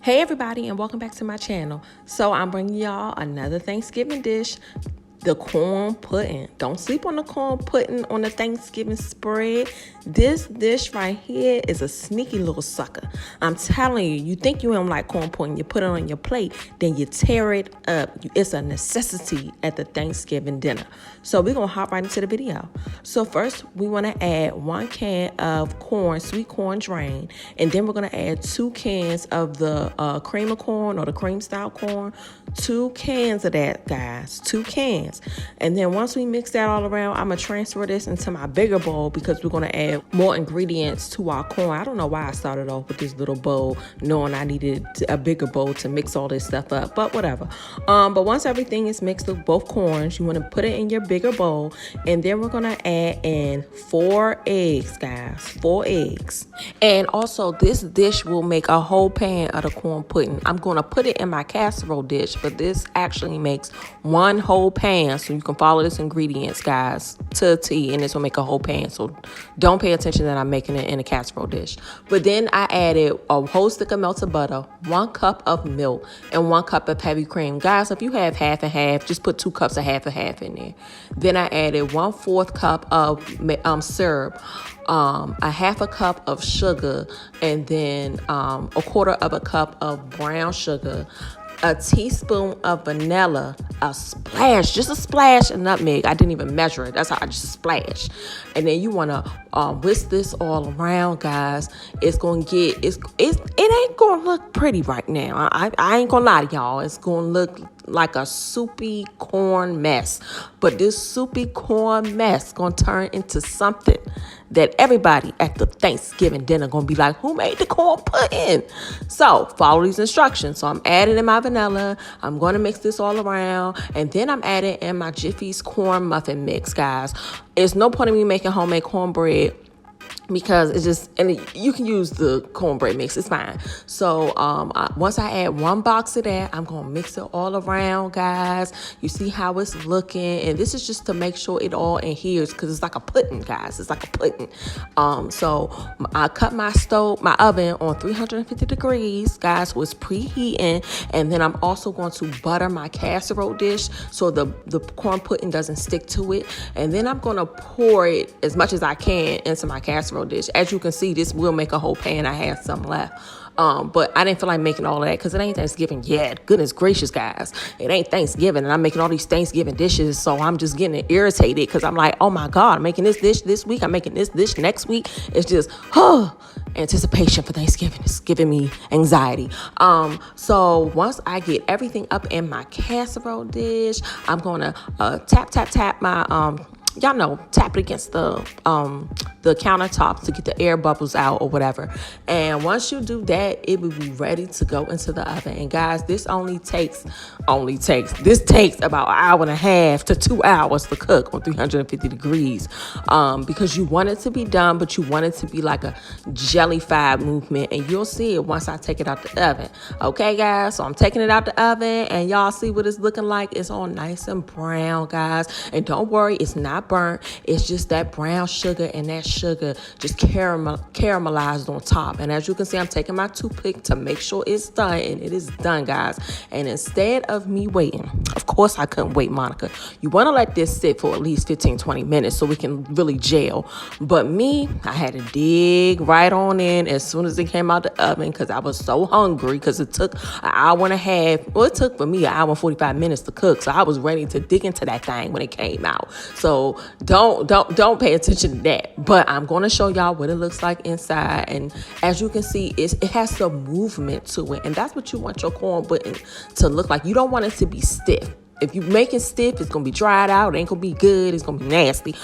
Hey everybody, and welcome back to my channel. So I'm bringing y'all another Thanksgiving dish, the corn pudding. Don't sleep on the corn pudding on the Thanksgiving spread. This dish right here is a sneaky little sucker. I'm telling you, you think you don't like corn pudding, you put it on your plate, then you tear it up. It's a necessity at the Thanksgiving dinner. So we're gonna hop right into the video. So first, we wanna add 1 can of corn, sweet corn drained, and then we're gonna add 2 cans of the cream of corn or the cream style corn. 2 cans of that, guys, 2 cans. And then once we mix that all around, I'm gonna transfer this into my bigger bowl because we're gonna add more ingredients to our corn. I don't know why I started off with this little bowl, knowing I needed a bigger bowl to mix all this stuff up, but whatever. But once everything is mixed with both corns, you wanna put it in your bigger bowl, and then we're gonna add in 4 eggs, guys, 4 eggs. And also this dish will make a whole pan of the corn pudding. I'm gonna put it in my casserole dish, but this actually makes 1 whole pan, so you can follow this ingredients, guys, to a T, and this will make a whole pan. So don't pay attention that I'm making it in a casserole dish. But then I added a whole stick of melted butter, 1 cup of milk, and 1 cup of heavy cream. Guys, if you have half and half, just put 2 cups of half and half in there. Then I added 1/4 cup of syrup, a half a cup of sugar, and then a 1/4 of a cup of brown sugar, a teaspoon of vanilla, a splash, just a splash of nutmeg. I didn't even measure it. That's how I just splash. And then you want to whisk this all around, guys. It's going to get, it ain't going to look pretty right now. I ain't going to lie to y'all. It's going to look like a soupy corn mess. But this soupy corn mess going to turn into something that everybody at the Thanksgiving dinner going to be like, who made the corn pudding? So follow these instructions. So I'm adding in my vanilla. I'm going to mix this all around. And then I'm adding in my Jiffy's corn muffin mix, guys. It's no point in me making homemade cornbread, because it's just, and you can use the cornbread mix, it's fine. So once I add 1 box of that, I'm gonna mix it all around, guys. You see how it's looking, and this is just to make sure it all adheres, because it's like a pudding, guys. It's like a pudding. So I cut my oven on 350 degrees, guys, so it's preheating. And then I'm also going to butter my casserole dish so the corn pudding doesn't stick to it. And then I'm gonna pour it as much as I can into my casserole dish. As you can see, this will make a whole pan. I have some left. But I didn't feel like making all of that because it ain't Thanksgiving yet. Goodness gracious, guys. It ain't Thanksgiving, and I'm making all these Thanksgiving dishes, so I'm just getting irritated because I'm like, oh my God, I'm making this dish this week. I'm making this dish next week. It's just, anticipation for Thanksgiving is giving me anxiety. So once I get everything up in my casserole dish, I'm going to tap my, y'all know, tap it against the countertops to get the air bubbles out or whatever. And once you do that, it will be ready to go into the oven. And guys, this takes about 1.5 to 2 hours to cook on 350 degrees, because you want it to be done, but you want it to be like a jellified movement, and you'll see it once I take it out the oven. Okay, guys, so I'm taking it out the oven, and y'all see what it's looking like. It's all nice and brown, guys, and don't worry, it's not burnt. It's just that brown sugar, and that sugar just caramelized on top. And as you can see, I'm taking my toothpick to make sure it's done, and it is done, guys. And instead of me waiting, of course I couldn't wait, Monica, you want to let this sit for at least 15-20 minutes so we can really gel. But me, I had to dig right on in as soon as it came out the oven, because I was so hungry, because it took 1.5 hours. Well, it took for me 1 hour and 45 minutes to cook, so I was ready to dig into that thing when it came out. So don't pay attention to that. But I'm going to show y'all what it looks like inside. And as you can see, it has some movement to it. And that's what you want your corn pudding to look like. You don't want it to be stiff. If you make it stiff, it's going to be dried out. It ain't going to be good. It's going to be nasty.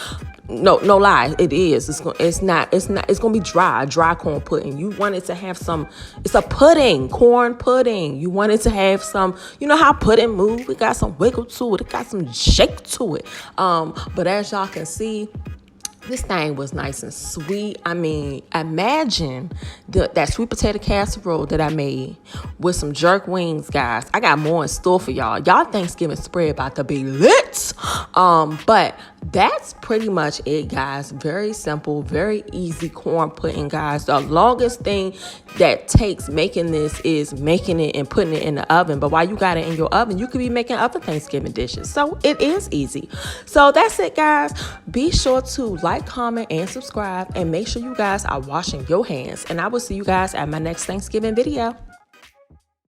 No lie. It is. It's going to be dry corn pudding. You want it to have some, it's a pudding, corn pudding. You want it to have some, you know how pudding move? It got some wiggle to it. It got some shake to it. But as y'all can see, this thing was nice and sweet. I mean, imagine that sweet potato casserole that I made with some jerk wings, guys. I got more in store for y'all. Y'all Thanksgiving spread about to be lit. But that's pretty much it, guys. Very simple, very easy corn pudding, guys. The longest thing that takes making this is making it and putting it in the oven. But while you got it in your oven, you could be making other Thanksgiving dishes. So it is easy. So that's it, guys. Be sure to like, comment, and subscribe. And make sure you guys are washing your hands. And I will see you guys at my next Thanksgiving video.